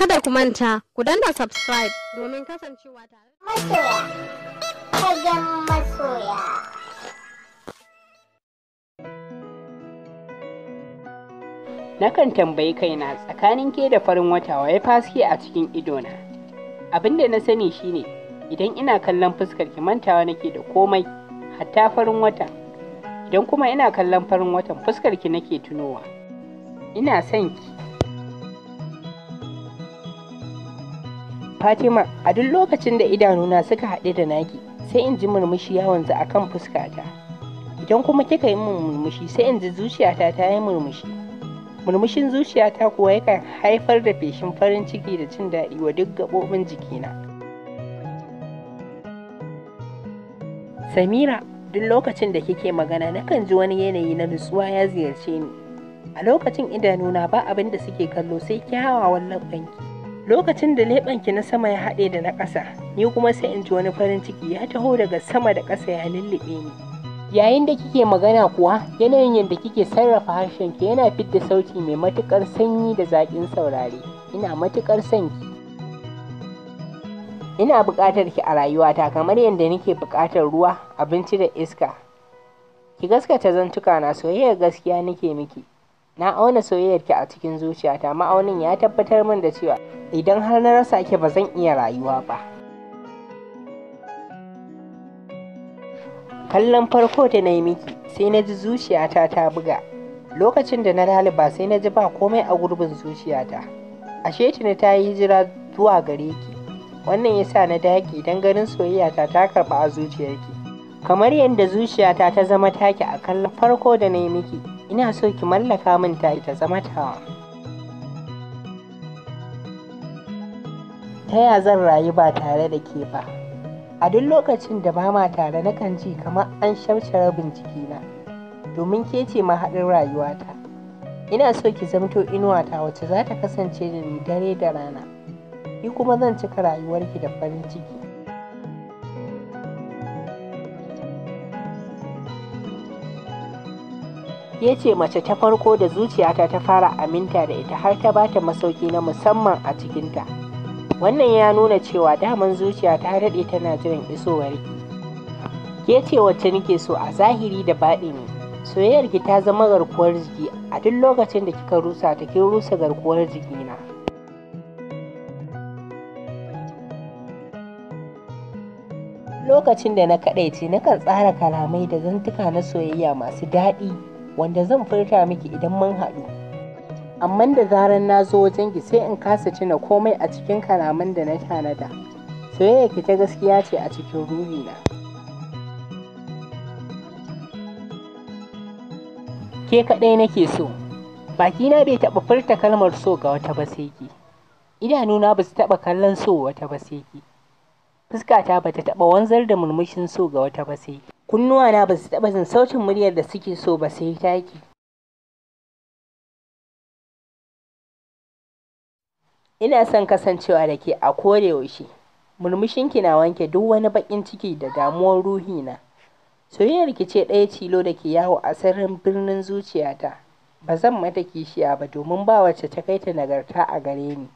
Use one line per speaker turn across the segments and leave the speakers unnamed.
Kada ku manta, ku danna subscribe domin kasancewa tare da
Masoya, fagen masoya.
Nakan tambayi kaina tsakanin ke da farin wata waye faske a cikin idona. Abin da na sani shine idan ina kallon fuskar ki mantawa nake da komai, hatta farin watan. Idan kuma ina kallon farin watan fuskar ki nake tunowa. Ina son ki. Fatima, a duk lokacin da idanuna suka haɗu da naki, sai in ji murmushi ya wanzu a kan fuskata. Idan kuma kika yi min murmushi, sai in ji zuciyata ta yi murmushi. Murmushin zuciyata kuwa yakan haifar da feshin farin ciki da jin daɗi wa duk gaɓoɓin jikina. Samira, duk lokacin da kike magana, nakan ji wani yanayi na nutsuwa ya ziyarce ni. A lokacin idanuna ba abin da suke kallo sai kyawawan labbanki. Lokacin da leɓenki na sama ya haɗe da na ƙasa, ni kuma sai in ji wani farin ciki ya taho daga sama da ƙasa ya lullube ni. Yayin da kike magana kuwa, yanayin yadda kike sarrafa harshenki yana fidda sauti mai matuƙar sanyi da zaƙin saurare. Ina matuƙar son ki. Ina buƙatar ki a rayuwata kamar yadda nake buƙatar ruwa, abinci da iska. Ki gaskata zantuka na, soyayyar gaskiya nake miki. Na auna soyayyarki a cikin zuciyata, ma'aunin ya tabbatar min da cewa idan har na rasa ki ba zan iya rayuwa ba. Kallon farko da na yi miki sai na ji zuciyata ta buga. Lokacin da na laliba sai na ji ba komai a gurbin zuciyata. Ashe tuni ta yi hijira zuwa gare ki. Wannan ya sa na dage don ganin soyayyata ta karɓa a zuciyarki. Kamar yadda zuciyata ta zama taki a kallon farko da na yi miki, ina so ki mallaka min ta zama tawa. Ta ya zan rayu ba tare da ke ba? A duk lokacin da ba ma tare nakan ji kamar an sharce rabin jikina, domin ke ce mahaɗin rayuwata. Ina so ki zamto inuwata wacce za ta kasance da ni dare da rana, ni kuma zan cika rayuwarki da farin ciki. Ke ce mace ta farko da zuciyata ta fara aminta da ita har ta bata masauki na musamman a cikinta. Wannan ya nuna cewa daman zuciya ta daɗe tana jiran isowarki. Ke ce wacce nake so a zahiri da baɗini. Soyayyarki ta zama garkuwar jiki. A duk lokacin da kika rusa ta, kin rusa garkuwar jikina. Lokacin da na kaɗaice, nakan tsara kalamai da zantuka na soyayya masu daɗi wanda zan furta miki idan mun haɗu. Amma da zarar na zo wajen ki sai in kasa tuna komai a cikin kalaman da na tanada. Soyayyarki ta gaskiya ce a cikin ruhina. Ke kaɗai nake so. Bakina bai taɓa furta kalmar so ga wata ba sai ki. Idanuna ba su taɓa kallon so wata ba sai ki. Fuskata ba ta taɓa wanzar da murmushin so ga wata ba sai ki. Kunnuwana ba su taɓa jin sautin muryar da suke so ba sai taki. Ina son kasancewa da ke a kodayaushe. Murmushinki na wanke duk wani baƙin ciki da damuwar ruhina. Soyayyarki ce ɗaya tilo da ke yawo a sirrin birnin zuciyata. Ba zan mata kishiya ba domin ba wacce ta kai ta nagarta a gare ni.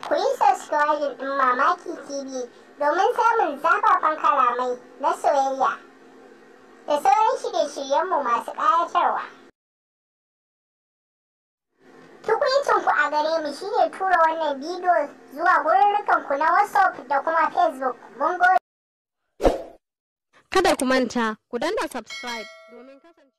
Ku yi subscribe ɗin Mamaki TV domin samun zafafan kalamai na soyayya da sauran shirye-shiryenmu masu ƙayatarwa. Tukwicinku a gare mu shine tura wannan bidiyo zuwa gururrukanku na WhatsApp da kuma Facebook. Mun gode.
Kada ku manta, ku danna subscribe domin kasancewa